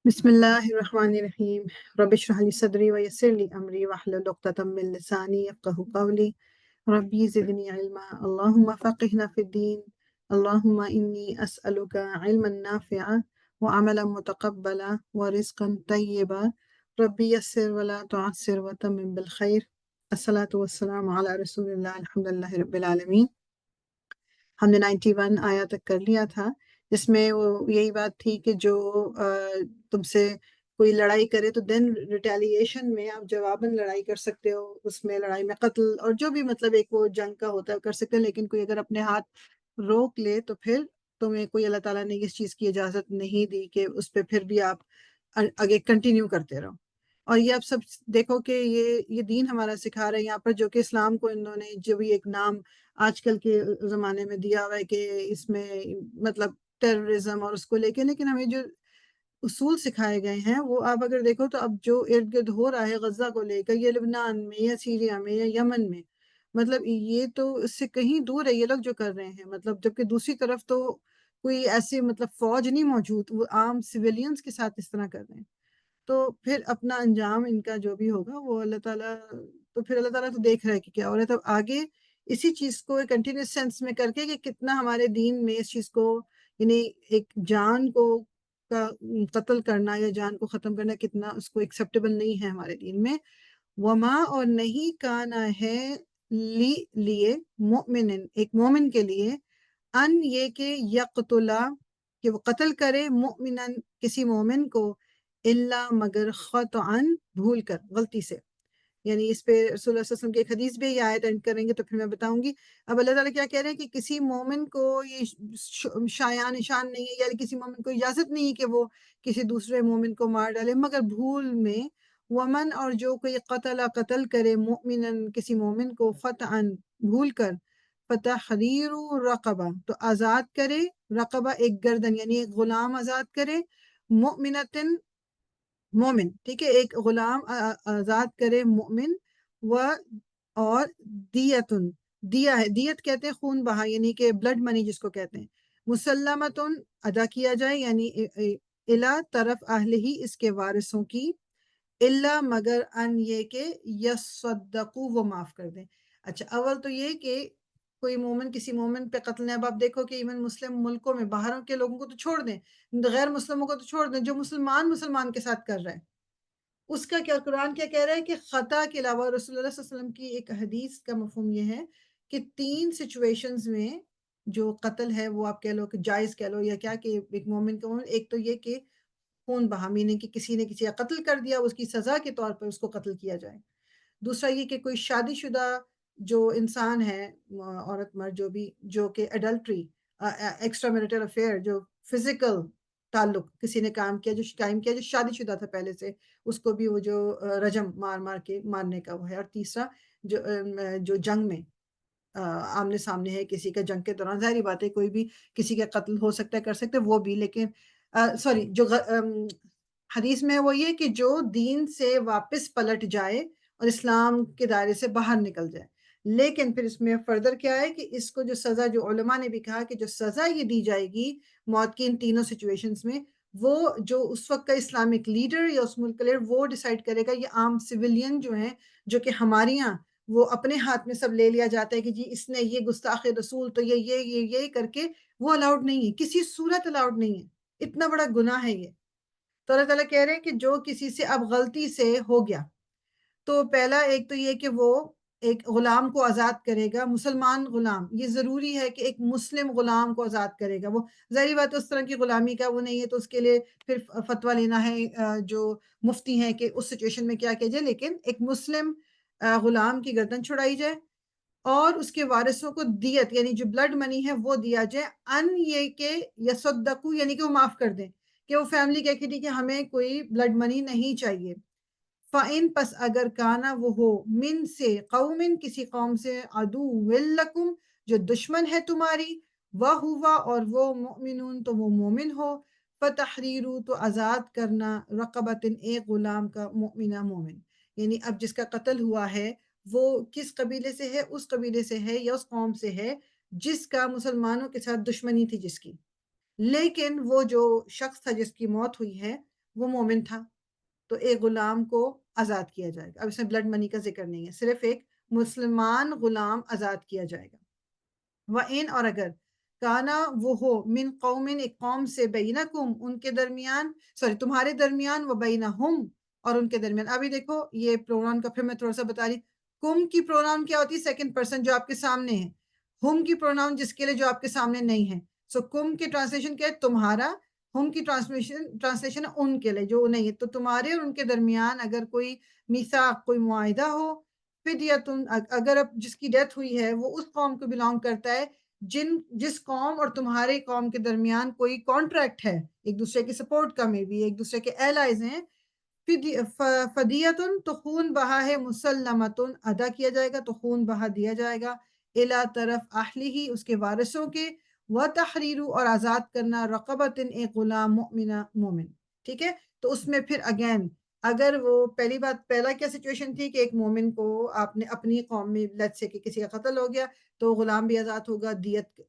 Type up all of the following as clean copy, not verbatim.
بسم الله الرحمن الرحيم. رب اشرح لي صدري ويسر لي أمري واحلل عقدة من لساني يفقهوا قولي. ربي زدني علما اللهم فقهنا في الدين. اللهم إني أسألك علما نافعا وعملا متقبلا ورزقا طيبا. ربي يسر ولا تعسر وتمم بالخير. الصلاة والسلام على رسول الله. الحمد لله رب العالمين. ہم نے 91 آیا تک کر لیا تھا، جس میں وہ یہی بات تھی کہ جو تم سے کوئی لڑائی کرے تو دین ریٹیلیشن میں آپ جواباً لڑائی کر سکتے ہو، اس میں لڑائی میں قتل اور جو بھی مطلب ایک وہ جنگ کا ہوتا ہے کر سکتے ہیں، لیکن کوئی اگر اپنے ہاتھ روک لے تو پھر تمہیں کوئی اللہ تعالیٰ نے اس چیز کی اجازت نہیں دی کہ اس پہ پھر بھی آپ آگے کنٹینیو کرتے رہو۔ اور یہ آپ سب دیکھو کہ یہ دین ہمارا سکھا رہا ہے یہاں پر، جو کہ اسلام کو انہوں نے جو بھی ایک نام آج کل کے زمانے میں دیا ہوا ہے کہ اس میں مطلب ٹیررزم اور اس کو لے کے، لیکن ہمیں جو اصول سکھائے گئے ہیں وہ آپ اگر دیکھو تو اب جو ارد گرد ہو رہا ہے غزہ کو لے کر، یہ لبنان میں یا سیریا میں یا یمن میں، مطلب یہ تو اس سے کہیں دور ہے یہ لوگ جو کر رہے ہیں، مطلب جبکہ دوسری طرف تو کوئی ایسی مطلب فوج نہیں موجود، وہ عام سویلینز کے ساتھ اس طرح کر رہے ہیں، تو پھر اپنا انجام ان کا جو بھی ہوگا وہ اللہ تعالیٰ، تو پھر اللہ تعالیٰ تو دیکھ رہا ہے کہ کیا ہو رہا ہے۔ تب آگے اسی چیز کو کنٹینیوس سینس میں کر کے کہ کتنا ہمارے دین میں اس چیز کو، یعنی ایک جان کو کا قتل کرنا یا جان کو ختم کرنا کتنا اس کو ایکسیپٹیبل نہیں ہے ہمارے دین میں۔ وما اور نہیں کانا ہے لیے مؤمن، ایک مومن کے لیے، ان یہ کہ یقتلا کہ وہ قتل کرے مؤمنن کسی مومن کو، الا مگر خطعا بھول کر، غلطی سے، یعنی اس پہ رسول اللہ صلی اللہ علیہ وسلم کی ایک حدیث بھی یہ آیت اینڈ کریں گے تو پھر میں بتاؤں گی۔ اب اللہ تعالیٰ کیا کہہ رہے ہیں کہ کسی مومن کو یہ شایان نشان نہیں ہے، یا کسی مومن کو اجازت نہیں ہے کہ وہ کسی دوسرے مومن کو مار ڈالے مگر بھول میں۔ ومن اور جو کوئی قتل کرے مؤمنن کسی مومن کو خطعا بھول کر، فتحریر رقبہ تو آزاد کرے، رقبہ ایک گردن یعنی ایک غلام آزاد کرے، مؤمنتن مومن، ٹھیک ہے، ایک غلام آزاد کرے مومن، و اور دیتن، دیا ہے، دیت کہتے ہیں خون بہا، یعنی کہ بلڈ منی جس کو کہتے ہیں، مسلمتن ادا کیا جائے، یعنی الا طرف اہل ہی اس کے وارثوں کی، الا مگر ان یہ کہ یصدقو وہ معاف کر دیں۔ اچھا اول تو یہ کہ کوئی مومن کسی مومن پہ قتل نہیں، اب آپ دیکھو کہ ایون مسلم ملکوں میں باہروں کے لوگوں کو تو چھوڑ دیں، غیر مسلموں کو تو چھوڑ دیں، جو مسلمان کے ساتھ کر رہے ہیں اس کا کیا قرآن کیا کہہ رہا ہے کہ خطا کے علاوہ رسول اللہ صلی اللہ علیہ وسلم کی ایک حدیث کا مفہوم یہ ہے کہ 3 سچویشنز میں جو قتل ہے وہ آپ کہہ لو کہ جائز کہہ لو یا کیا، کہ ایک مومن کا مومن، ایک تو یہ کہ خون بہا میننگ کہ کسی نے کسی کا قتل کر دیا، اس کی سزا کے طور پر اس کو قتل کیا جائے۔ دوسرا یہ کہ کوئی شادی شدہ جو انسان ہے، عورت مرد جو بھی، جو کہ ایڈلٹری، ایکسٹرا میریٹل افیئر، جو فزیکل تعلق کسی نے کام کیا، جو قائم کیا، جو شادی شدہ تھا پہلے سے، اس کو بھی وہ جو رجم مار کے مارنے کا وہ ہے۔ اور تیسرا جو جنگ میں آمنے سامنے ہے کسی کا، جنگ کے دوران ظاہری بات ہے کوئی بھی کسی کا قتل ہو سکتا ہے، کر سکتے وہ بھی، لیکن سوری جو حدیث میں وہ یہ کہ جو دین سے واپس پلٹ جائے اور اسلام کے دائرے سے باہر نکل جائے۔ لیکن پھر اس میں فردر کیا ہے کہ اس کو جو سزا، جو علماء نے بھی کہا کہ جو سزا یہ دی جائے گی موت کی ان تینوں سچویشنز میں، وہ جو اس وقت کا اسلامک لیڈر یا اس ملک کا لیڈر وہ ڈیسائیڈ کرے گا۔ یہ عام سویلین جو ہیں، جو کہ ہمارے یہاں وہ اپنے ہاتھ میں سب لے لیا جاتا ہے کہ جی اس نے یہ گستاخ رسول تو یہ کر کے، وہ الاؤڈ نہیں ہے، کسی صورت الاؤڈ نہیں ہے، اتنا بڑا گناہ ہے یہ۔ تو اللہ تعالیٰ کہہ رہے ہیں کہ جو کسی سے اب غلطی سے ہو گیا، تو پہلا ایک تو یہ کہ وہ ایک غلام کو آزاد کرے گا، مسلمان غلام، یہ ضروری ہے کہ ایک مسلم غلام کو آزاد کرے گا۔ وہ ظاہری بات اس طرح کی غلامی کا وہ نہیں ہے، تو اس کے لیے پھر فتویٰ لینا ہے جو مفتی ہیں کہ اس سچویشن میں کیا کیا جائے، لیکن ایک مسلم غلام کی گردن چھڑائی جائے، اور اس کے وارثوں کو دیت یعنی جو بلڈ منی ہے وہ دیا جائے، ان یہ کہ یصدقو یعنی کہ وہ معاف کر دیں، کہ وہ فیملی کہہ کے دی کہ ہمیں کوئی بلڈ منی نہیں چاہیے۔ فَإِن پس اگر کانا وہ ہو، من سے قومن کسی قوم سے، عدو لکم جو دشمن ہے تمہاری، وَهُوَ اور وہ مؤمنون تو وہ مومن ہو، فَتَحْرِيرُ تو آزاد کرنا، رقبتن ایک غلام کا، مؤمنہ مومن، یعنی اب جس کا قتل ہوا ہے وہ کس قبیلے سے ہے، اس قبیلے سے ہے یا اس قوم سے ہے جس کا مسلمانوں کے ساتھ دشمنی تھی جس کی، لیکن وہ جو شخص تھا جس کی موت ہوئی ہے وہ مومن تھا، تو ایک غلام کو آزاد کیا جائے گا. اب اس میں بلڈ منی کا ذکر نہیں ہے، صرف ایک مسلمان غلام آزاد کیا جائے گا. وَإِنْ اور اگر کانا وہ ہو من قوم ایک قوم سے بینکم ان کے درمیان تمہارے درمیان و بینہم اور ان کے درمیان. ابھی دیکھو یہ پروناؤن کا پھر میں تھوڑا سا بتا رہی. کم کی پروناؤن کیا ہوتی ہے؟ سیکنڈ پرسن جو آپ کے سامنے ہے. ہم کی پروناؤن جس کے لیے جو آپ کے سامنے نہیں ہے. سو کم کی ٹرانسلیشن کیا ہے؟ تمہارا. ہم کی ٹرانسلیشن ہے ان کے لیے جو نہیں ہے. تو تمہارے اور ان کے درمیان اگر کوئی میثاق کوئی معاہدہ ہو فدیتن اگر اب جس کی ڈیتھ ہوئی ہے وہ اس قوم کو بلانگ کرتا ہے جس قوم اور تمہارے قوم کے درمیان کوئی کانٹریکٹ ہے ایک دوسرے کی سپورٹ کا میں بھی ایک دوسرے کے ایلائز ہیں. فدیتن تو خون بہا ہے مسلمتن ادا کیا جائے گا تو خون بہا دیا جائے گا الا طرف اہلہ اس کے وارثوں کے وتحریر اور آزاد کرنا رقبۃ ایک غلام مؤمنہ مومن. ٹھیک ہے تو اس میں پھر اگین اگر وہ پہلا کیا سچویشن تھی کہ ایک مومن کو آپ نے اپنی قوم میں لیٹ سے کہ کسی کا قتل ہو گیا تو غلام بھی آزاد ہوگا دیت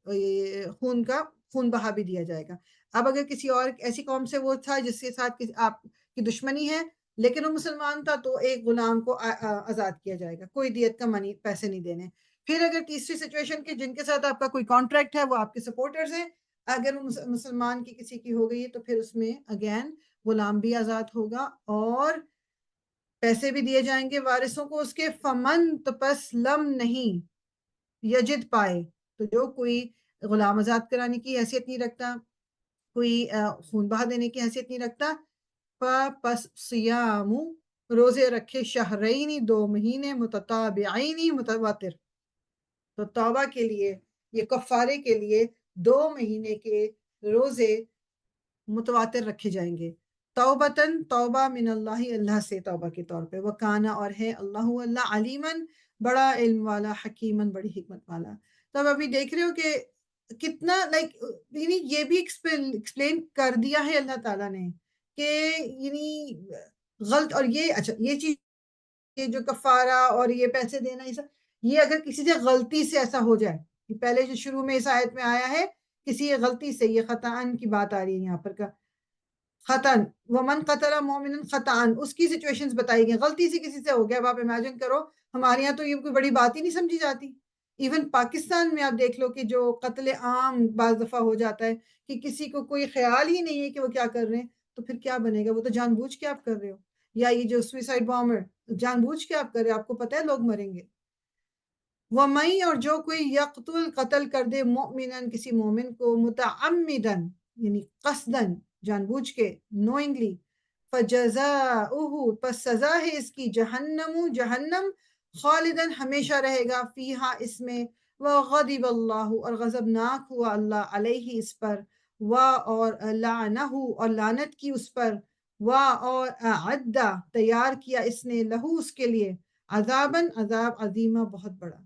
خون بہا بھی دیا جائے گا. اب اگر کسی اور ایسی قوم سے وہ تھا جس کے ساتھ آپ کی دشمنی ہے لیکن وہ مسلمان تھا تو ایک غلام کو آزاد کیا جائے گا کوئی دیت کا منی پیسے نہیں دینے. پھر اگر تیسری سچویشن کے جن کے ساتھ آپ کا کوئی کانٹریکٹ ہے وہ آپ کے سپورٹرز ہیں اگر وہ مسلمان کی کسی کی ہو گئی تو پھر اس میں اگین غلام بھی آزاد ہوگا اور پیسے بھی دیے جائیں گے وارثوں کو اس کے. فمن تو پس لم نہیں یجد پائے تو جو کوئی غلام آزاد کرانے کی حیثیت نہیں رکھتا کوئی خون بہا دینے کی حیثیت نہیں رکھتا پس صیام روزے رکھے شہرین 2 مہینے متتابعین متواتر. تو توبہ کے لیے یہ کفارے کے لیے 2 مہینے کے روزے متواتر رکھے جائیں گے. توبتن توبہ من اللہ اللہ سے توبہ کے طور پہ. وکانا اور ہے اللہ علیمن بڑا علم والا حکیمن بڑی حکمت والا. تو اب ابھی دیکھ رہے ہو کہ کتنا یعنی یہ بھی ایکسپلین کر دیا ہے اللہ تعالیٰ نے کہ یعنی غلط اور یہ اچھا یہ چیز یہ جو کفارہ اور یہ پیسے دینا یہ اگر کسی سے غلطی سے ایسا ہو جائے پہلے جو شروع میں اس آیت میں آیا ہے کسی غلطی سے یہ خطأن کی بات آ رہی ہے یہاں پر کا خطأن ومن قتل مومنا خطأن اس کی سچویشنز بتائی گئی غلطی سے کسی سے ہو گیا. اب آپ امیجن کرو ہمارے یہاں تو یہ کوئی بڑی بات ہی نہیں سمجھی جاتی. ایون پاکستان میں آپ دیکھ لو کہ جو قتل عام بعض دفعہ ہو جاتا ہے کہ کسی کو کوئی خیال ہی نہیں ہے کہ وہ کیا کر رہے ہیں تو پھر کیا بنے گا. وہ تو جان بوجھ کے آپ کر رہے ہو. یا یہ جو سوئسائڈ بامر جان بوجھ کے آپ کر رہے ہو آپ کو پتہ ہے لوگ مریں گے. وَمَن اور جو کوئی یقتل قتل کر دے مؤمنن کسی مومن کو متعمدن یعنی قصدن جان بوجھ کے نوئنگلی فجزاؤہ پس سزا ہے اس کی جہنم خالدن ہمیشہ رہے گا فیہا اس میں وغضب اللہ اور غضبناک ہوا اللہ علیہ اس پر اور لعنہ اور لعنت کی اس پر اور اعد تیار کیا اس نے لہو اس کے لیے عذاباً عذاب عظیمہ بہت بڑا.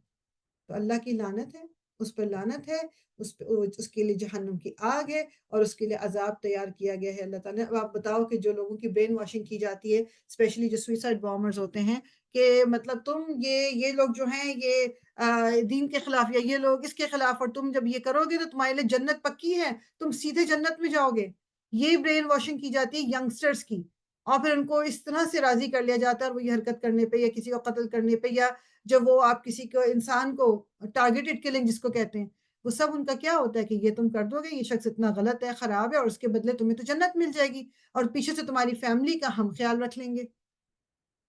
تو اللہ کی لعنت ہے اس پر لعنت ہے اس کے لیے جہنم کی آگ ہے اور اس کے لیے عذاب تیار کیا گیا ہے اللہ تعالیٰ نے. اب آپ بتاؤ کہ جو لوگوں کی برین واشنگ کی جاتی ہے اسپیشلی جو سوئسائڈ بامرز ہوتے ہیں کہ مطلب تم یہ لوگ جو ہیں یہ دین کے خلاف یا یہ لوگ اس کے خلاف اور تم جب یہ کرو گے تو تمہارے لیے جنت پکی ہے تم سیدھے جنت میں جاؤ گے. یہ برین واشنگ کی جاتی ہے ینگسٹرز کی اور پھر ان کو اس طرح سے راضی کر لیا جاتا ہے اور وہ یہ حرکت کرنے پہ یا کسی کو قتل کرنے پہ یا جب وہ آپ کسی کو انسان کو ٹارگیٹڈ کلنگ جس کو کہتے ہیں وہ سب ان کا کیا ہوتا ہے کہ یہ تم کر دو گے یہ شخص اتنا غلط ہے خراب ہے اور اس کے بدلے تمہیں تو جنت مل جائے گی اور پیچھے سے تمہاری فیملی کا ہم خیال رکھ لیں گے.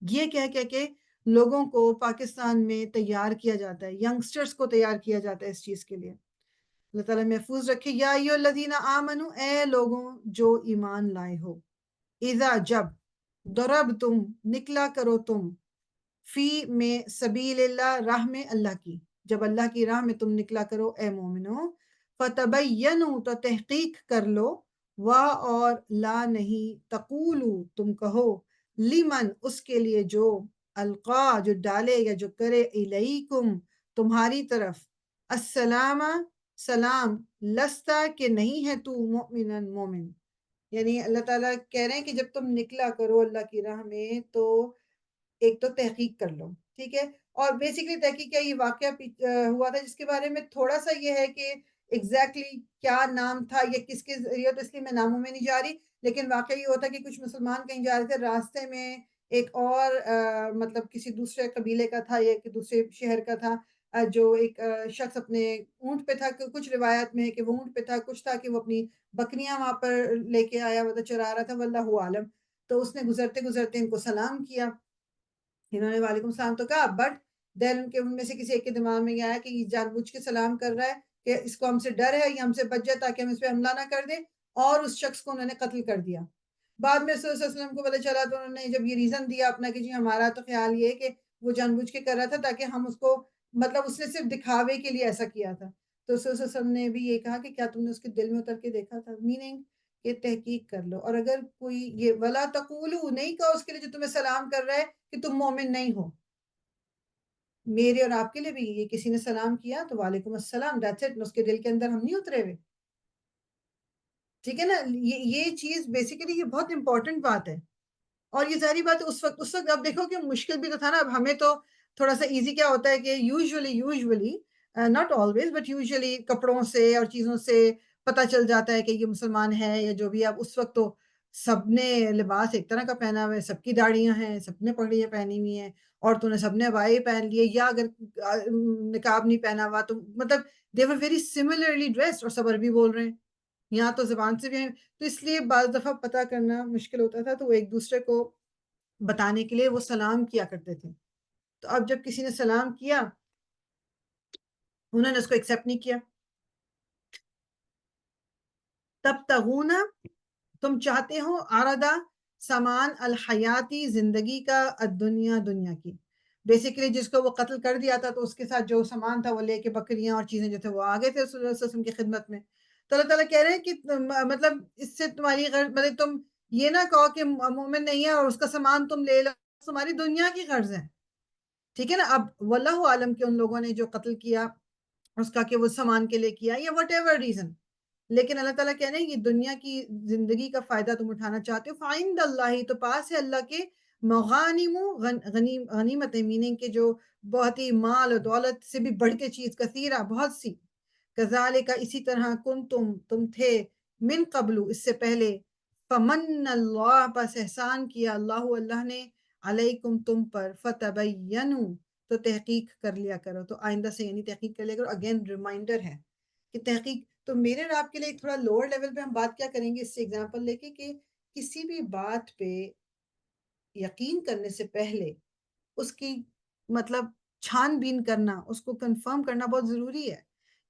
یہ کہہ کہ لوگوں کو پاکستان میں تیار کیا جاتا ہے ینگسٹرز کو تیار کیا جاتا ہے اس چیز کے لیے. اللہ تعالیٰ محفوظ رکھے. یا ایھا الذین آمنو اے لوگوں جو ایمان لائے ہو اذا جب ضربتم نکلا کرو تم فی میں سبیل اللہ راہ میں اللہ کی جب اللہ کی راہ میں تم نکلا کرو اے مومنو فتبینوا تو تحقیق کر لو اور لا نہیں تقولو تم کہو لمن اس کے لیے جو القا جو ڈالے یا جو کرے الیکم تمہاری طرف السلام سلام لستا کہ نہیں ہے تو مؤمنن مومن. یعنی اللہ تعالیٰ کہہ رہے ہیں کہ جب تم نکلا کرو اللہ کی راہ میں تو ایک تو تحقیق کر لو. ٹھیک ہے اور بیسیکلی تحقیق کیا یہ واقعہ ہوا تھا جس کے بارے میں تھوڑا سا یہ ہے کہ ایگزیکٹلی کیا نام تھا یا کس کے ذریعے تو اس لیے میں ناموں میں نہیں جا رہی لیکن واقعی یہ ہوتا ہے کہ کچھ مسلمان کہیں جا رہے تھے، راستے میں ایک اور مطلب کسی دوسرے قبیلے کا تھا یا دوسرے شہر کا تھا، جو ایک شخص اپنے اونٹ پہ تھا، کچھ روایت میں ہے کہ وہ اونٹ پہ تھا، کچھ تھا کہ وہ اپنی بکریاں وہاں پر لے کے آیا ہوا تھا، چرا رہا تھا، واللہ عالم۔ تو اس نے گزرتے گزرتے ان کو سلام کیا، انہوں نے وعلیکم السلام تو کہا، بٹ دین ان میں سے کسی ایک کے دماغ میں یہ آیا کہ یہ جان بوجھ کے سلام کر رہا ہے کہ اس کو ہم سے ڈر ہے، یہ ہم سے بچ جائے تاکہ ہم اس پہ حملہ نہ کر دیں، اور اس شخص کو انہوں نے قتل کر دیا۔ بعد میں صلی اللہ علیہ وسلم کو پتہ چلا تو انہوں نے جب یہ ریزن دیا اپنا کہ جی ہمارا تو خیال یہ ہے کہ وہ جان بوجھ کے کر رہا تھا تاکہ ہم اس کو، مطلب اس نے صرف دکھاوے کے لیے ایسا کیا تھا، تو صلی اللہ علیہ وسلم نے بھی یہ کہا کہ کیا تم نے اس کے دل میں اتر کے دیکھا تھا، میننگ کہ تحقیق کر لو، اور اگر کوئی یہ ولا تقولوا نہیں کہا اس کے لیے جو تمہیں سلام کر رہا ہے کہ تم مومن نہیں ہو، میرے اور آپ کے لیے بھی یہ کسی نے سلام کیا تو وعلیکم السلام، دیٹس اٹ، اس کے دل کے اندر ہم نہیں اترے ہوئے، ٹھیک ہے نا؟ یہ چیز بیسیکلی یہ بہت امپورٹنٹ بات ہے، اور یہ ظاہری بات ہے اس وقت آپ دیکھو کہ مشکل بھی تو تھا نا، اب ہمیں تو تھوڑا سا ایزی کیا ہوتا ہے کہ usually not always but usually کپڑوں سے اور چیزوں سے پتہ چل جاتا ہے کہ یہ مسلمان ہے یا جو بھی، اب اس وقت تو سب نے لباس ایک طرح کا پہنا ہوا ہے، سب کی داڑیاں ہیں، سب نے پگڑیاں پہنی ہوئی ہیں، عورتوں نے سب نے عبائے پہن لیے، یا اگر نقاب نہیں پہنا ہوا تو مطلب دے ور ویری سملرلی ڈریسڈ، اور سب عربی بول رہے ہیں، یہاں تو زبان سے بھی ہیں، تو اس لیے بعض دفعہ پتہ کرنا مشکل ہوتا تھا، تو وہ ایک دوسرے کو بتانے کے لیے وہ سلام کیا کرتے تھے۔ تو اب جب کسی نے سلام کیا، انہوں نے اس کو ایکسیپٹ نہیں کیا، تب تغونا، تم چاہتے ہو، آردہ، سامان، الحیاتی، زندگی کا، الدنیا، دنیا کی، بیسیکلی جس کو وہ قتل کر دیا تھا تو اس کے ساتھ جو سامان تھا وہ لے کے بکریاں اور چیزیں جو تھے وہ آگے تھے صلی اللہ علیہ وسلم کی خدمت میں، تو اللہ تعالیٰ کہہ رہے ہیں کہ مطلب اس سے تمہاری غرض، مطلب تم یہ نہ کہو کہ مومن نہیں ہے اور اس کا سامان تم لے لو، تمہاری دنیا کی غرض ہے، ٹھیک ہے نا؟ اب واللہ عالم کہ ان لوگوں نے جو قتل کیا اس کا کہ وہ سامان کے لیے کیا یا وٹ ایور ریزن، لیکن اللہ تعالیٰ کہہ رہے ہیں یہ دنیا کی زندگی کا فائدہ تم اٹھانا چاہتے ہو، فعند اللہ، تو پاس ہے اللہ کے، مغانم، غنیمت، میننگ کے جو بہت ہی مال و دولت سے بھی بڑھ کے چیز، کثیرہ، بہت سی، کذالک، اسی طرح، تم تھے، من قبل، اس سے پہلے، فمن اللہ، پس احسان کیا اللہ نے، علیکم، تم پر، فتبینوا، تو تحقیق کر لیا کرو، تو آئندہ سے یعنی تحقیق کر لیا کرو، اگین ریمائنڈر ہے کہ تحقیق، تو میرے اور آپ کے لیے ایک تھوڑا لوور لیول پہ ہم بات کیا کریں گے اس سے ایگزامپل لے کے، کہ کسی بھی بات پہ یقین کرنے سے پہلے اس کی مطلب چھان بین کرنا، اس کو کنفرم کرنا بہت ضروری ہے۔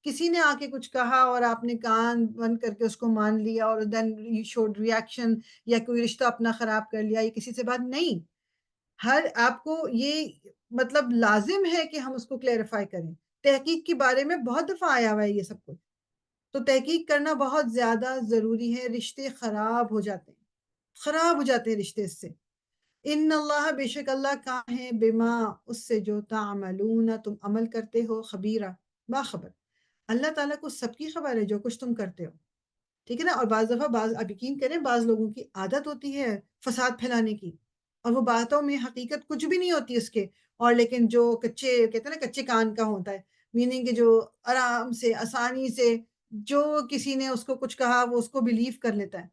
کسی نے آ کے کچھ کہا اور آپ نے کان بند کر کے اس کو مان لیا اور دین یو شوڈ ریئیکشن، یا کوئی رشتہ اپنا خراب کر لیا، یا کسی سے بات نہیں، ہر آپ کو یہ مطلب لازم ہے کہ ہم اس کو کلیریفائی کریں، تحقیق کے بارے میں بہت دفعہ آیا ہوا ہے یہ سب کچھ، تو تحقیق کرنا بہت زیادہ ضروری ہے، رشتے خراب ہو جاتے ہیں، خراب ہو جاتے ہیں رشتے اس سے، ان اللہ، بے شک اللہ کا ہے، بما، اس سے، جو تعملون، تم عمل کرتے ہو، خبیرہ، باخبر، اللہ تعالیٰ کو سب کی خبر ہے جو کچھ تم کرتے ہو، ٹھیک ہے نا؟ اور بعض دفعہ آپ یقین کریں بعض لوگوں کی عادت ہوتی ہے فساد پھیلانے کی، اور وہ باتوں میں حقیقت کچھ بھی نہیں ہوتی اس کے، اور لیکن جو کچے کہتے ہیں نا کچے کان کا ہوتا ہے، میننگ کہ جو آرام سے، آسانی سے، جو کسی نے اس کو کچھ کہا وہ اس کو بلیو کر لیتا ہے،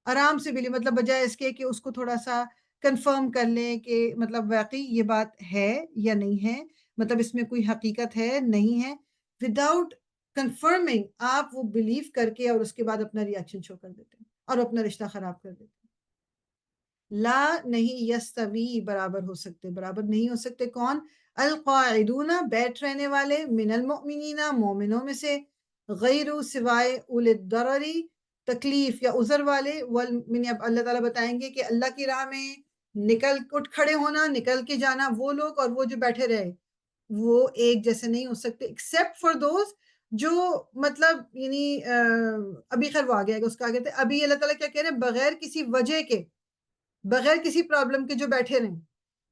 آرام سے بلیو، مطلب بجائے اس کے کہ اس کو تھوڑا سا کنفرم کر لیں کہ مطلب واقعی یہ بات ہے یا نہیں ہے، مطلب اس میں کوئی حقیقت ہے نہیں ہے، وداؤٹ کنفرمنگ آپ وہ بلیو کر کے اور اس کے بعد اپنا ریئیکشن شو کر دیتے ہیں اور اپنا رشتہ خراب کر دیتے ہیں۔ لا، نہیں، یستوی، برابر ہو سکتے، برابر نہیں ہو سکتے، کون؟ القاعدون، بیٹھ رہنے والے، من المؤمنین، مومنوں میں سے، غیر، سوائے، اول الضرری، تکلیف یا عذر والے، والمن، اب اللہ تعالیٰ بتائیں گے کہ اللہ کی راہ میں نکل اٹھ کھڑے ہونا، نکل کے جانا، وہ لوگ اور وہ جو بیٹھے رہے وہ ایک جیسے نہیں ہو سکتے، ایکسیپٹ فار دوز، جو مطلب یعنی ابھی خیر وہ آگے اس کا آگے تھے، ابھی اللہ تعالیٰ کیا کہہ رہے ہیں، بغیر کسی وجہ کے، بغیر کسی پرابلم کے جو بیٹھے رہیں،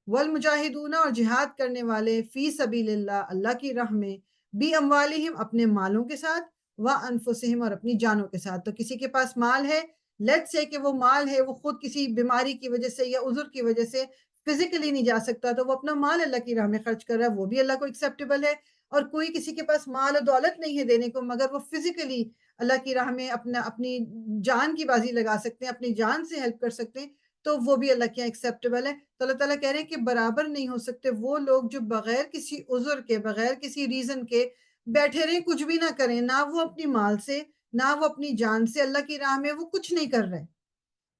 والمجاہدون، اور جہاد کرنے والے، فی سبیل اللہ، اللہ کی راہ میں، بی اموالہم، اپنے مالوں کے ساتھ، وانفسہم، اور اپنی جانوں کے ساتھ، تو کسی کے پاس مال ہے، لیٹ سے کہ وہ مال ہے وہ خود کسی بیماری کی وجہ سے یا عذر کی وجہ سے فزیکلی نہیں جا سکتا، تو وہ اپنا مال اللہ کی راہ میں خرچ کر رہا ہے، وہ بھی اللہ کو ایکسیپٹیبل ہے، اور کوئی کسی کے پاس مال و دولت نہیں ہے دینے کو مگر وہ فزیکلی اللہ کی راہ میں اپنی جان کی بازی لگا سکتے ہیں، اپنی جان سے ہیلپ کر سکتے ہیں، تو وہ بھی اللہ کے یہاں ایکسیپٹیبل ہے۔ تو اللہ تعالیٰ کہہ رہے ہیں کہ برابر نہیں ہو سکتے وہ لوگ جو بغیر کسی عذر کے، بغیر کسی ریزن کے بیٹھے رہیں، کچھ بھی نہ کریں، نہ وہ اپنی مال سے، نہ وہ اپنی جان سے، اللہ کی راہ میں وہ کچھ نہیں کر رہے۔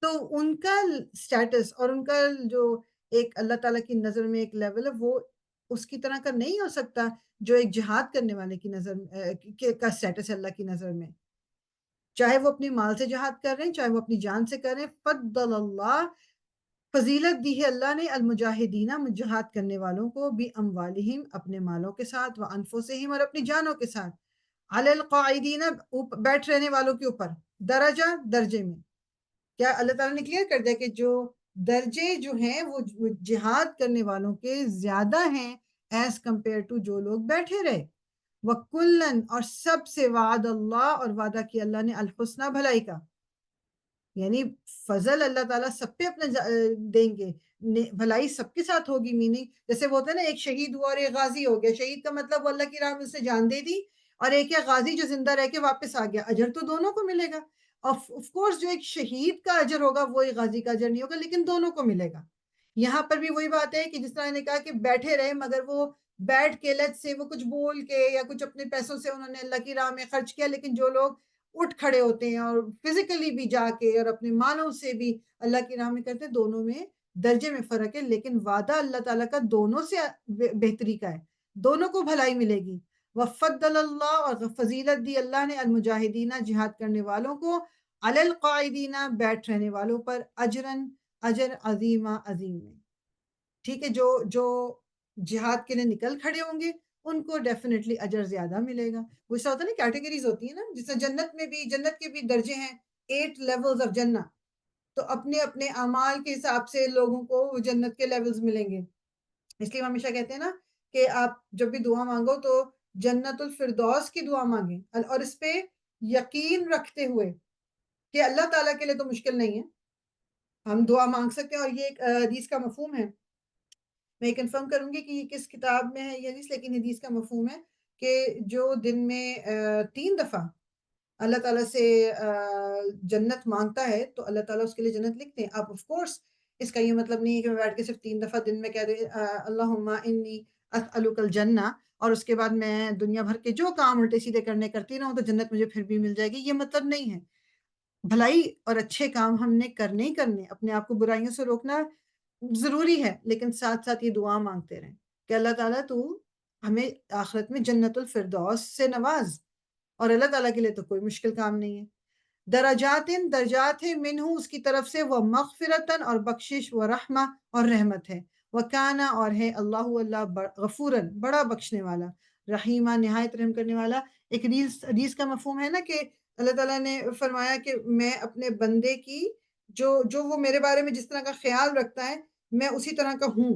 تو ان کا سٹیٹس اور ان کا جو ایک اللہ تعالیٰ کی نظر میں ایک لیول ہے، وہ اس کی طرح کا نہیں ہو سکتا جو ایک جہاد کرنے والے کی نظر کا سٹیٹس ہے اللہ کی نظر میں، چاہے وہ اپنی مال سے جہاد کر رہے ہیں، چاہے وہ اپنی جان سے کر رہے ہیں۔ فضل اللہ، فضیلت دی ہے اللہ نے، المجاہدینہ، جہاد کرنے والوں کو، بھی اموالہم، اپنے مالوں کے ساتھ، وانفسہم، اور اپنی جانوں کے ساتھ، علی القاعدین، بیٹھ رہنے والوں کے اوپر، درجہ، درجے میں۔ کیا اللہ تعالیٰ نے کلیئر کر دیا کہ جو درجے جو ہیں وہ جہاد کرنے والوں کے زیادہ ہیں ایز کمپیئر ٹو جو لوگ بیٹھے رہے۔ وَكُلًّا، اور سب سے وعد اللہ، اور وعدہ کیا اللہ نے، الحسنہ، بھلائی کا، یعنی فضل اللہ تعالیٰ سب پہ اپنا دیں گے، بھلائی سب کے ساتھ ہوگی۔ میننگ جیسے وہ ہوتا ہے نا، ایک شہید ہوا اور ایک غازی ہو گیا، شہید کا مطلب وہ اللہ کی راہ میں اس نے جان دے دی، اور ایک ہے غازی جو زندہ رہ کے واپس آ گیا، اجر تو دونوں کو ملے گا۔ آف کورس جو ایک شہید کا اجر ہوگا وہ ایک غازی کا اجر نہیں ہوگا، لیکن دونوں کو ملے گا۔ یہاں پر بھی وہی بات ہے کہ جس طرح نے کہا کہ بیٹھے رہے، مگر وہ بیٹھ کے لیٹ سے وہ کچھ بول کے یا کچھ اپنے پیسوں سے انہوں نے اللہ کی راہ میں خرچ کیا، لیکن جو لوگ اٹھ کھڑے ہوتے ہیں اور فزیکلی بھی جا کے اور اپنے مالوں سے بھی اللہ کی راہ میں کرتے ہیں، دونوں میں درجے میں فرق ہے، لیکن وعدہ اللہ تعالیٰ کا دونوں سے بہتری کا ہے، دونوں کو بھلائی ملے گی۔ وفضل اللہ، اور فضیلت دی اللہ نے، المجاہدین، جہاد کرنے والوں کو، علی القاعدین، بیٹھ رہنے والوں پر، اجرن، اجر، عظیمہ، عظیم میں۔ ٹھیک ہے، جو جہاد کے لیے نکل کھڑے ہوں گے ان کو ڈیفینیٹلی اجر زیادہ ملے گا۔ وہ ایسا ہوتا ہے نا، کیٹیگریز ہوتی ہیں نا، جس سے جنت میں بھی، جنت کے بھی درجے ہیں، 8 لیولز آف جنت، تو اپنے اپنے اعمال کے حساب سے لوگوں کو وہ جنت کے لیولز ملیں گے۔ اس لیے ہم ہمیشہ کہتے ہیں نا کہ آپ جب بھی دعا مانگو تو جنت الفردوس کی دعا مانگیں، اور اس پہ یقین رکھتے ہوئے کہ اللہ تعالیٰ کے لیے تو مشکل نہیں ہے، ہم دعا مانگ سکتے ہیں۔ اور یہ ایک حدیث کا مفہوم ہے، میں کنفرم کروں گی کہ یہ کس کتاب میں ہے یہ حدیث، لیکن حدیث کا مفہوم ہے کہ جو دن میں 3 دفعہ اللہ تعالیٰ سے جنت مانگتا ہے تو اللہ تعالیٰ اس کے لیے جنت لکھتے ہیں۔ آپ آف کورس اس کا یہ مطلب نہیں ہے کہ میں بیٹھ کے صرف 3 دفعہ دن میں کہہ دیں اللہم انی اسألک الجنہ، اور اس کے بعد میں دنیا بھر کے جو کام الٹے سیدھے کرتی رہوں تو جنت مجھے پھر بھی مل جائے گی، یہ مطلب نہیں ہے۔ بھلائی اور اچھے کام ہم نے کرنے ہی کرنے، اپنے آپ کو برائیوں سے روکنا ضروری ہے، لیکن ساتھ ساتھ یہ دعا مانگتے رہیں کہ اللہ تعالیٰ تو ہمیں آخرت میں جنت الفردوس سے نواز، اور اللہ تعالیٰ کے لیے تو کوئی مشکل کام نہیں ہے۔ درجات، درجات ہے، منہ، اس کی طرف سے، وہ مغفرتن، اور بخشش، و رحمہ، اور رحمت ہے، وہ کانا، اور ہے، اللہ اللہ غفورن، بڑا بخشنے والا، رحیمہ، نہایت رحم کرنے والا۔ ایک حدیث کا مفہوم ہے نا کہ اللہ تعالیٰ نے فرمایا کہ میں اپنے بندے کی جو وہ میرے بارے میں جس طرح کا خیال رکھتا ہے میں اسی طرح کا ہوں۔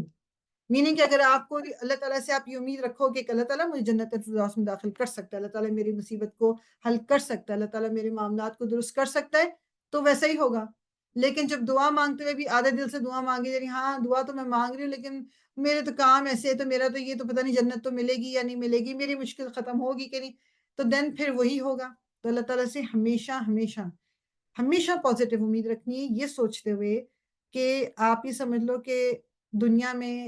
میننگ کہ اگر آپ کو اللہ تعالیٰ سے آپ یہ امید رکھو کہ اللہ تعالیٰ مجھے جنت الفردوس میں داخل کر سکتا ہے، اللہ تعالیٰ میری مصیبت کو حل کر سکتا ہے، اللہ تعالیٰ میرے معاملات کو درست کر سکتا ہے، تو ویسا ہی ہوگا۔ لیکن جب دعا مانگتے ہوئے بھی آدھے دل سے دعا مانگی جا رہی، ہاں دعا تو میں مانگ رہی ہوں لیکن میرے تو کام ایسے ہے، تو میرا تو یہ تو پتہ نہیں جنت تو ملے گی یا نہیں ملے گی، میری مشکل ختم ہوگی کہ نہیں، تو دین پھر وہی ہوگا۔ تو اللہ تعالیٰ سے ہمیشہ ہمیشہ ہمیشہ پازیٹیو امید رکھنی ہے، یہ سوچتے ہوئے کہ آپ یہ سمجھ لو کہ دنیا میں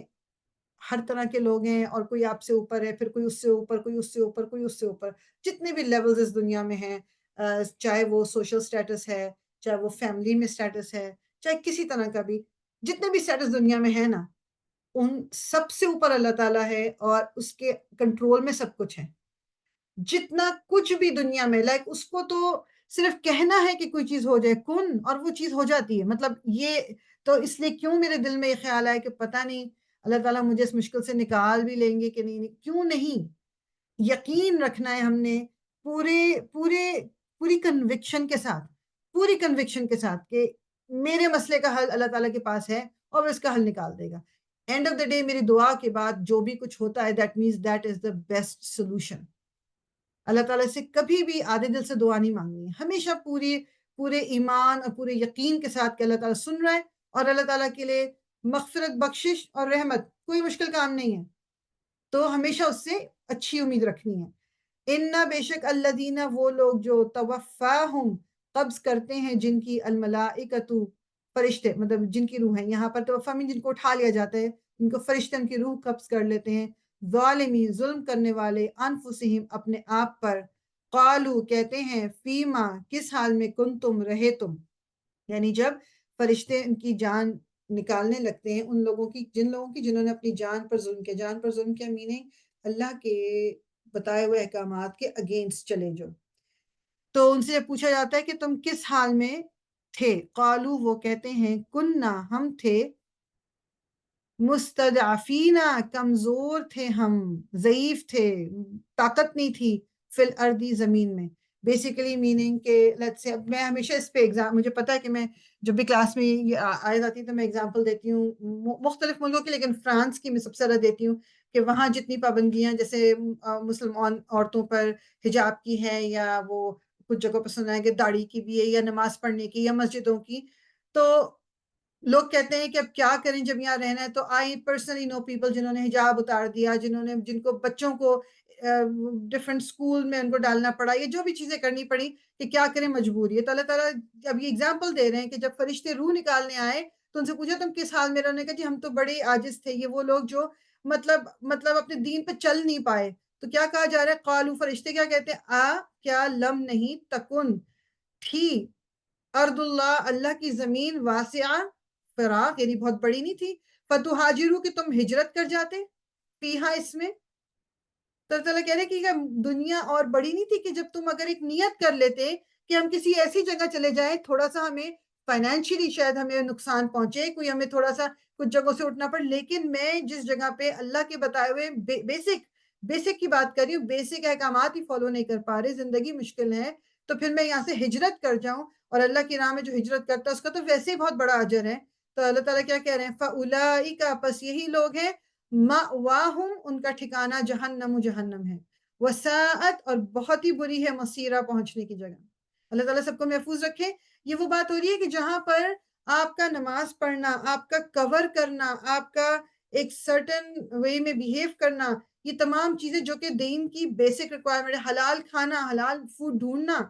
ہر طرح کے لوگ ہیں، اور کوئی آپ سے اوپر ہے، پھر کوئی اس سے اوپر، کوئی اس سے اوپر، کوئی اس سے اوپر، جتنے بھی لیولز اس دنیا میں ہیں، چاہے وہ سوشل سٹیٹس ہے، چاہے وہ فیملی میں سٹیٹس ہے، چاہے کسی طرح کا بھی، جتنے بھی سٹیٹس دنیا میں ہے نا، ان سب سے اوپر اللہ تعالیٰ ہے، اور اس کے کنٹرول میں سب کچھ ہے۔ جتنا کچھ بھی دنیا میں، لائک اس کو تو صرف کہنا ہے کہ کوئی چیز ہو جائے کن، اور وہ چیز ہو جاتی ہے۔ مطلب یہ تو اس لیے کیوں میرے دل میں یہ خیال آیا کہ پتہ نہیں اللہ تعالیٰ مجھے اس مشکل سے نکال بھی لیں گے کہ نہیں، کیوں نہیں، یقین رکھنا ہے ہم نے پورے پورے پوری کنوکشن کے ساتھ، پوری کنوکشن کے ساتھ کہ میرے مسئلے کا حل اللہ تعالیٰ کے پاس ہے، اور وہ اس کا حل نکال دے گا۔ اینڈ آف دا ڈے میری دعا کے بعد جو بھی کچھ ہوتا ہے that means that is the best solution. اللہ تعالیٰ سے کبھی بھی آدھے دل سے دعا نہیں مانگنی ہے، ہمیشہ پورے ایمان اور پورے یقین کے ساتھ کہ اللہ تعالیٰ سن رہا ہے، اور اللہ تعالیٰ کے لیے مغفرت، بخشش اور رحمت کوئی مشکل کام نہیں ہے، تو ہمیشہ اس سے اچھی امید رکھنی ہے۔ اِنَّ بے شک الذین وہ لوگ جو توفاہم قبض کرتے ہیں جن کی الملائکۃ فرشتے، مطلب جن کی روح ہے، یہاں پر توفا میں جن کو اٹھا لیا جاتا ہے، جن کو فرشتے ان کی روح قبض کر لیتے ہیں، ظالمی ظلم کرنے والے، انفسہم اپنے آپ پر، قالو کہتے ہیں، فیما کس حال میں کنتم رہے تم، یعنی جب فرشتے ان کی جان نکالنے لگتے ہیں ان لوگوں کی، جن لوگوں کی جنہوں نے اپنی جان پر ظلم کیا، جان پر ظلم کیا میننگ اللہ کے بتائے ہوئے احکامات کے اگینسٹ چلے جو، تو ان سے پوچھا جاتا ہے کہ تم کس حال میں تھے، قالو وہ کہتے ہیں، کننا ہم تھے، مستضعفین کمزور تھے، ہم ضعیف تھے، طاقت نہیں تھی، فی الارضی زمین میں، بیسیکلی میننگ کہ لیٹس سے، میں ہمیشہ اس پہ ایگزام، مجھے پتا ہے کہ میں جب بھی کلاس میں یہ آئے جاتی ہے تو میں ایگزامپل دیتی ہوں مختلف ملکوں کی، لیکن فرانس کی میں سب سے زیادہ دیتی ہوں کہ وہاں جتنی پابندیاں جیسے مسلمان عورتوں پر حجاب کی ہے، یا وہ کچھ جگہوں پر سنا ہے کہ داڑھی کی بھی ہے، یا نماز پڑھنے کی، یا مسجدوں کی، تو لوگ کہتے ہیں کہ اب کیا کریں جب یہاں رہنا ہے، تو آئی پرسنلی نو پیپل جنہوں نے حجاب اتار دیا، جن کو بچوں کو ڈفرینٹ اسکول میں ان کو ڈالنا پڑا، یہ جو بھی چیزیں کرنی پڑی کہ کیا کریں، مجبوری ہے، تو اللہ تعالیٰ اب یہ اگزامپل دے رہے ہیں کہ جب فرشتے روح نکالنے آئے تو ان سے پوچھا تم کس حال میں رہنے کا، جی ہم تو بڑے عاجز تھے، یہ وہ لوگ جو مطلب اپنے دین پہ چل نہیں پائے، تو کیا کہا جا رہا ہے، قالو فرشتے کیا کہتے ہیں، کیا لم نہیں تکن تھی، ارض اللہ اللہ کی زمین، واسعہ فراغ یعنی بہت بڑی نہیں تھی، فتحاجرو کہ تم ہجرت کر جاتے، فیہا اس میں، تو اللہ تعالیٰ کہہ رہے کہ دنیا اور بڑی نہیں تھی کہ جب تم اگر ایک نیت کر لیتے کہ ہم کسی ایسی جگہ چلے جائیں، تھوڑا سا ہمیں فائنینشلی شاید ہمیں نقصان پہنچے، کوئی ہمیں تھوڑا سا کچھ جگہوں سے اٹھنا پڑے، لیکن میں جس جگہ پہ اللہ کے بتائے ہوئے بیسک کی بات کر رہی ہوں، بیسک احکامات ہی فالو نہیں کر پا رہے، زندگی مشکل ہے، تو پھر میں یہاں سے ہجرت کر جاؤں، اور اللہ کی راہ میں جو ہجرت کرتا ہے اس کا تو ویسے ہی بہت بڑا اجر ہے، تو اللہ تعالیٰ کیا کہہ رہے ہیں، فَأُولَئِكَ پس یہی لوگ ہیں، مَأْوَاهُمْ ان کا ٹھکانہ جہنم ہے، وساعت اور بہت ہی بری ہے، مسیرہ پہنچنے کی جگہ، اللہ تعالیٰ سب کو محفوظ رکھے۔ یہ وہ بات ہو رہی ہے کہ جہاں پر آپ کا نماز پڑھنا، آپ کا کور کرنا، آپ کا ایک سرٹن وے میں بیہیو کرنا، یہ تمام چیزیں جو کہ دین کی بیسک ریکوائرمنٹ ہے، حلال کھانا، حلال فوڈ ڈھونڈنا،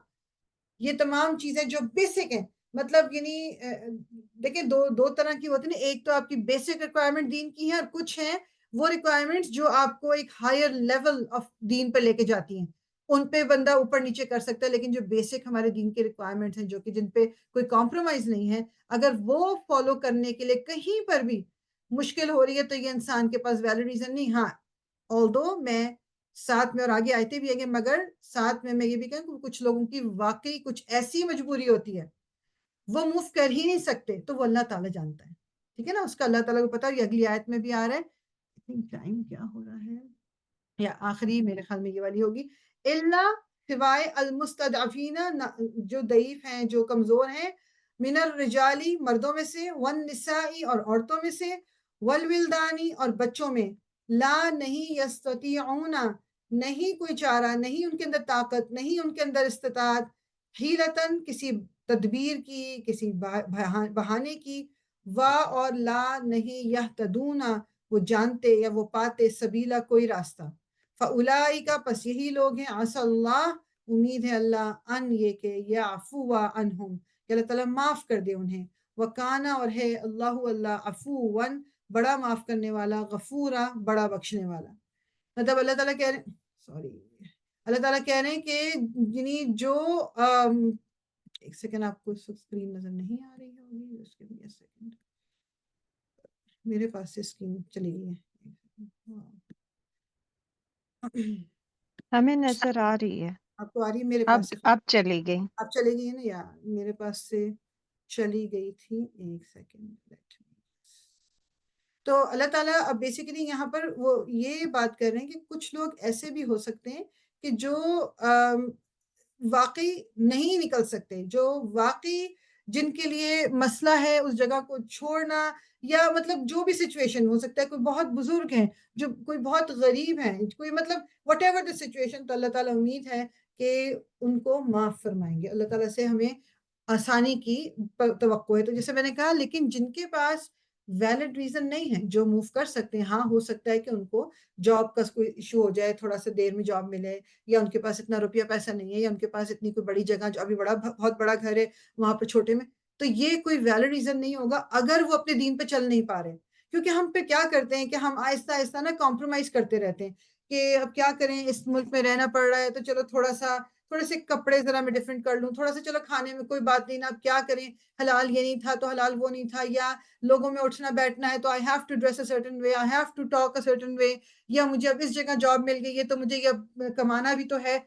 یہ تمام چیزیں جو بیسک ہیں، مطلب یعنی دیکھیں دو طرح کی ہوتی ہیں، ایک تو آپ کی بیسک ریکوائرمنٹ دین کی ہے، اور کچھ ہیں وہ ریکوائرمنٹس جو آپ کو ایک ہائر لیول آف دین پہ لے کے جاتی ہیں، ان پہ بندہ اوپر نیچے کر سکتا ہے، لیکن جو بیسک ہمارے دین کے ریکوائرمنٹس ہیں جو کہ جن پہ کوئی کمپرومائز نہیں ہے، اگر وہ فالو کرنے کے لیے کہیں پر بھی مشکل ہو رہی ہے تو یہ انسان کے پاس ویلڈ ریزن نہیں، ہاں آلدو میں ساتھ میں، اور آگے آیتیں بھی آگے، مگر ساتھ میں یہ بھی کہوں کہ کچھ لوگوں کی واقعی کچھ ایسی مجبوری ہوتی ہے وہ موو کر ہی نہیں سکتے، تو وہ اللہ تعالیٰ جانتا ہے، ٹھیک ہے نا، اس کا اللہ تعالیٰ کو پتا، یہ اگلی آیت میں بھی آ رہا ہے، ٹائم کیا ہو رہا ہے، یا آخری میرے خیال میں یہ والی ہوگی، اللہ سوائے المستضعفین جو ضعیف ہیں، جو کمزور ہیں، من الرجالی مردوں میں سے، والنسائی اور عورتوں میں سے، والولدانی اور بچوں میں، لا نہیں یستطیعون نہیں کوئی چارہ، نہیں ان کے اندر طاقت، نہیں ان کے اندر استطاعت، حیلتن کسی تدبیر کی، کسی بہانے کی، اور لا نہیں یہتدون وہ جانتے یا وہ پاتے، سبیلا کوئی راستہ، فَأُولَئِكَ پس یہی لوگ ہیں، عَسَى اللہ امید ہے اللہ، ان یہ کہ یعفو عنہم کہ اللہ تعالیٰ معاف کر دے انہیں، وَكَانَ اور ہے اللہ اللہ عفواً بڑا معاف کرنے والا، غفورا بڑا بخشنے والا، مطلب اللہ تعالیٰ کہہ رہے اللہ تعالیٰ کہہ رہے ہیں کہ یعنی جو ایک سیکنڈ، آپ کو اسکرین نظر نہیں آ رہی ہوگی، اس کے لیے سیکنڈ، میرے پاس سے اسکرین چلی گئی ہے، ہمیں نظر آ رہی ہے، آپ کو آ رہی ہے، میرے اب پاس سے اب چلی گئی۔ آپ چلے گئی ہے نا، یا میرے پاس سے چلی گئی تھی، ایک سیکنڈ، تو اللہ تعالیٰ اب بیسیکلی یہاں پر وہ یہ بات کر رہے ہیں کہ کچھ لوگ ایسے بھی ہو سکتے ہیں کہ جو واقعی نہیں نکل سکتے، جو واقعی جن کے لیے مسئلہ ہے اس جگہ کو چھوڑنا، یا مطلب جو بھی سچویشن ہو سکتا ہے، کوئی بہت بزرگ ہیں، جو کوئی بہت غریب ہیں، کوئی مطلب وٹ ایور دا سچویشن، تو اللہ تعالیٰ امید ہے کہ ان کو معاف فرمائیں گے، اللہ تعالیٰ سے ہمیں آسانی کی توقع ہے، تو جیسے میں نے کہا، لیکن جن کے پاس ویلڈ ریزن نہیں ہے. جو موو کر سکتے ہیں, ہاں ہو سکتا ہے کہ ان کو جاب کا کوئی ایشو ہو جائے, تھوڑا سا دیر میں جاب ملے, یا ان کے پاس اتنا روپیہ پیسہ نہیں ہے, یا ان کے پاس اتنی کوئی بڑی جگہ, جو ابھی بہت بڑا گھر ہے وہاں پہ چھوٹے میں, تو یہ کوئی ویلڈ ریزن نہیں ہوگا اگر وہ اپنے دین پہ چل نہیں پا رہے. کیونکہ ہم پہ کیا کرتے ہیں کہ ہم آہستہ آہستہ نا کمپرومائز کرتے رہتے ہیں کہ اب کیا کریں, اس ملک میں رہنا پڑ رہا ہے تو چلو تھوڑے سے کپڑے ذرا میں ڈفرینٹ کر لوں, تھوڑا سا چلو کھانے میں کوئی بات نہیں نا, اب کیا کریں, حلال یہ نہیں تھا تو حلال وہ نہیں تھا, یا لوگوں میں اٹھنا بیٹھنا ہے تو I have to dress a certain way, I have to talk a certain way, یا مجھے اب اس جگہ جاب مل گئی ہے تو مجھے یہ کمانا بھی تو ہے.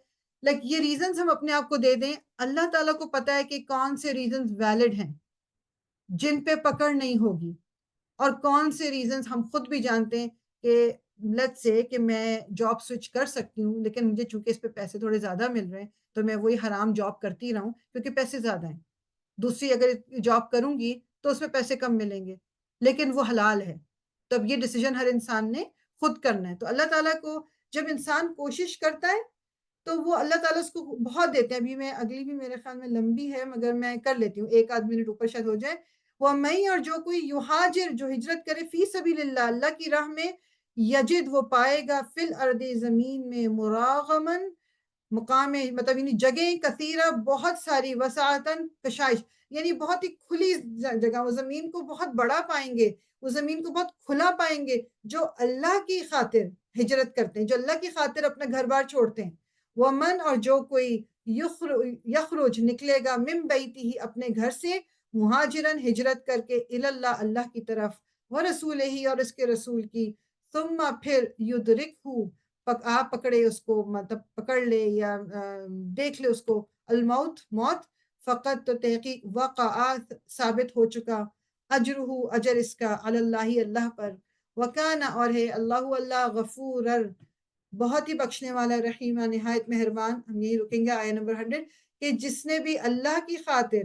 لائک یہ ریزنز ہم اپنے آپ کو دے دیں. اللہ تعالیٰ کو پتا ہے کہ کون سے ریزنز ویلڈ ہیں جن پہ پکڑ نہیں ہوگی, اور کون سے ریزنز ہم خود بھی جانتے ہیں کہ لیٹس سے کہ میں جاب سوئچ کر سکتی ہوں, لیکن مجھے چونکہ اس پہ پیسے تھوڑے زیادہ مل رہے ہیں تو میں وہی حرام جاب کرتی رہوں کیونکہ پیسے زیادہ ہیں. دوسری اگر جاب کروں گی تو اس میں پیسے کم ملیں گے لیکن وہ حلال ہے. تو اب یہ ڈیسیجن ہر انسان نے خود کرنا ہے. تو اللہ تعالیٰ کو جب انسان کوشش کرتا ہے تو وہ اللہ تعالیٰ اس کو بہت دیتے ہیں. ابھی میں اگلی بھی میرے خیال میں لمبی ہے مگر میں کر لیتی ہوں, 1 آدھ منٹ اوپر شاید ہو جائے. وہ میں اور جو کوئی یہاجر, جو ہجرت کرے فی سبیل اللہ, اللہ کی راہ میں, یجد وہ پائے گا, فی الارض زمین میں, مراغمن مقام مطلب یعنی جگہیں, کثیرہ بہت ساری, وسعتن کشائش یعنی بہت ہی کھلی جگہ, وہ زمین کو بہت بڑا پائیں گے, وہ زمین کو بہت کھلا پائیں گے جو اللہ کی خاطر ہجرت کرتے ہیں, جو اللہ کی خاطر اپنا گھر بار چھوڑتے ہیں. ومن اور جو کوئی یخرج نکلے گا, من بیتہ اپنے گھر سے, مہاجرن ہجرت کر کے, اللہ اللہ کی طرف, ورسولہ اور اس کے رسول کی, ثم پھر یدرکہ آپ پکڑے اس کو, مطلب پکڑ لے یا دیکھ لے اس کو, الموت موت, فقط تو تحقیق, وقع ثابت ہو چکا, اجرہ اجر اس کا, علی اللہ اللہ پر, وکان اور ہے, اللہ اللہ غفور بہت ہی بخشنے والا, رحیم نہایت مہربان. ہم یہی رکیں گے آیہ نمبر 100 کہ جس نے بھی اللہ کی خاطر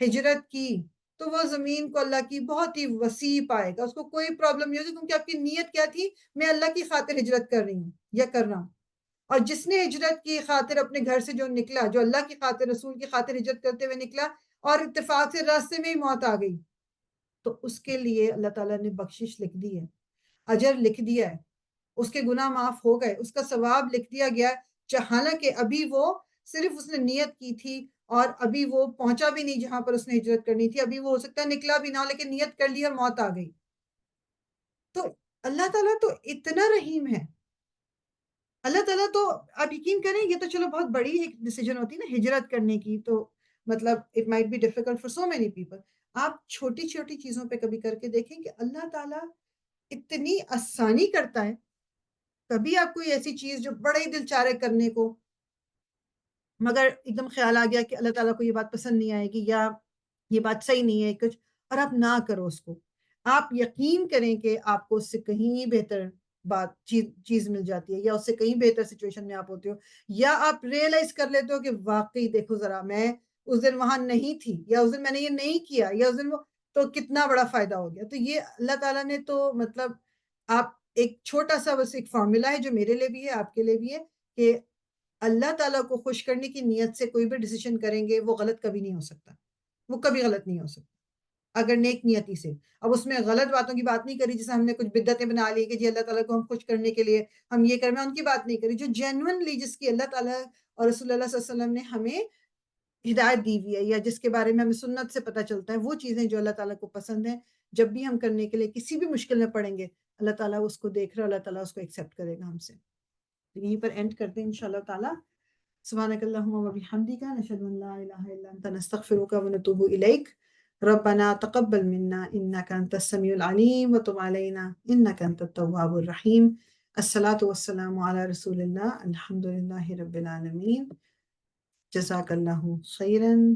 ہجرت کی تو وہ زمین کو اللہ کی بہت ہی وسیع پائے گا, اس کو کوئی پرابلم نہیں ہوگی کیونکہ آپ کی نیت کیا تھی, میں اللہ کی خاطر ہجرت کر رہی ہوں یا کر رہا ہوں. اور جس نے ہجرت کی خاطر اپنے گھر سے جو نکلا, جو اللہ کی خاطر رسول کی خاطر ہجرت کرتے ہوئے نکلا اور اتفاق سے راستے میں ہی موت آ گئی, تو اس کے لیے اللہ تعالیٰ نے بخشش لکھ دی ہے, اجر لکھ دیا ہے, اس کے گناہ معاف ہو گئے, اس کا ثواب لکھ دیا گیا. حالانکہ ابھی وہ صرف اس نے نیت کی تھی اور ابھی وہ پہنچا بھی نہیں جہاں پر اس نے ہجرت کرنی تھی, ابھی وہ ہو سکتا ہے نکلا بھی نہ ہو لیکن نیت کر لی اور موت آ گئی. تو اللہ تعالیٰ تو اتنا رحیم ہے. اللہ تعالیٰ تو آپ یقین کریں, یہ تو چلو بہت بڑی ایک ڈیسیجن ہوتی ہے نا ہجرت کرنے کی, تو مطلب it might be difficult for so many people. آپ چھوٹی چھوٹی چیزوں پہ کبھی کر کے دیکھیں کہ اللہ تعالیٰ اتنی آسانی کرتا ہے. کبھی آپ کوئی ایسی چیز جو بڑے ہی دل چاہ رہے کرنے کو, مگر ایک دم خیال آ گیا کہ اللہ تعالیٰ کو یہ بات پسند نہیں آئے گی یا یہ بات صحیح نہیں ہے کچھ, اور آپ نہ کرو اس کو, آپ یقین کریں کہ آپ کو اس سے کہیں بہتر چیز مل جاتی ہے, یا اس سے کہیں بہتر سچویشن میں آپ ہوتے ہو, یا آپ ریئلائز کر لیتے ہو کہ واقعی دیکھو ذرا, میں اس دن وہاں نہیں تھی, یا اس دن میں نے یہ نہیں کیا, یا اس دن وہ, تو کتنا بڑا فائدہ ہو گیا. تو یہ اللہ تعالیٰ نے تو مطلب آپ ایک چھوٹا سا بس ایک فارمولا ہے جو میرے لیے بھی ہے, آپ کے لیے بھی ہے, کہ اللہ تعالیٰ کو خوش کرنے کی نیت سے کوئی بھی ڈیسیشن کریں گے وہ غلط کبھی نہیں ہو سکتا, وہ کبھی غلط نہیں ہو سکتا اگر نیک نیتی سے. اب اس میں غلط باتوں کی بات نہیں کری جیسے ہم نے کچھ بدعتیں بنا لی کہ جی اللہ تعالیٰ کو ہم خوش کرنے کے لیے ہم یہ کریں, ان کی بات نہیں کری. جو جینوئنلی جس کی اللہ تعالیٰ اور رسول اللہ صلی اللہ علیہ وسلم نے ہمیں ہدایت دی ہوئی ہے, یا جس کے بارے میں ہمیں سنت سے پتہ چلتا ہے, وہ چیزیں جو اللہ تعالیٰ کو پسند ہیں, جب بھی ہم کرنے کے لیے کسی بھی مشکل میں پڑیں گے, اللہ تعالیٰ اس کو دیکھ رہا ہے, اللہ تعالیٰ اس کو ایکسیپٹ کرے گا ہم سے. یہیں پر اینڈ کرتے ہیں انشاءاللہ تعالیٰ. سبحانک اللہم و بحمدک, نشہد ان لا الہ الا انت, نستغفرک و نتوب الیک. ربنا تقبل منا انک انت السمیع العلیم وتب علینا انک انت التواب الرحیم. الصلاۃ والسلام علی رسول اللہ, الحمد للہ رب العالمین. جزاک اللہ خیراً.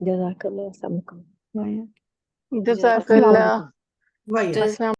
جزاک اللہ. السلام علیکم. جزاک السلام اللہ. علیکم. السلام